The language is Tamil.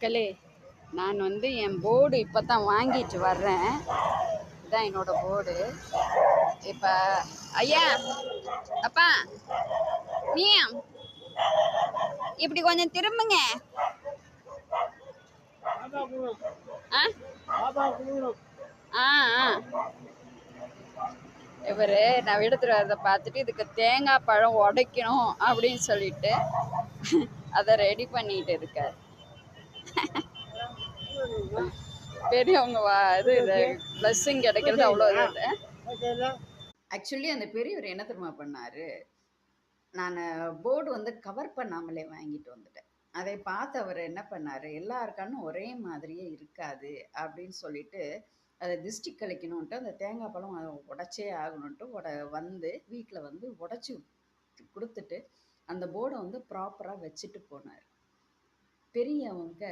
மக்களே, நான் என் போர்டு இப்போ தான் வாங்கிட்டு வர்றேன். இதான் என்னோட போர்டு. இப்போ ஐயா, அப்பா, நீ இப்படி கொஞ்சம் திரும்புங்க. ஆ ஆ ஆ இவர் நான் எடுத்துட்டு வரதை பார்த்துட்டு இதுக்கு தேங்காய் பழம் உடைக்கணும் அப்படின்னு சொல்லிட்டு அதை ரெடி பண்ணிட்டு இருக்காரு. பெரியவங்க இது பிளஸ்ஸிங் கிடைக்கிறது அவ்வளோ இது. ஆக்சுவலி அந்த பெரியவர் என்ன தெரியுமா பண்ணாரு, நான் போர்டு கவர் பண்ணாமலே வாங்கிட்டு வந்துட்டேன். அதை பார்த்து அவர் என்ன பண்ணாரு, எல்லார் கண்ணும் ஒரே மாதிரியே இருக்காது அப்படின்னு சொல்லிட்டு அதை திஷ்டி கழிக்கணுன்ட்டு அந்த தேங்காய் பழம் உடைச்சே ஆகணுன்ட்டு வீட்டில் உடைச்சி கொடுத்துட்டு அந்த போர்டை ப்ராப்பராக வச்சுட்டு போனார். பெரியவங்க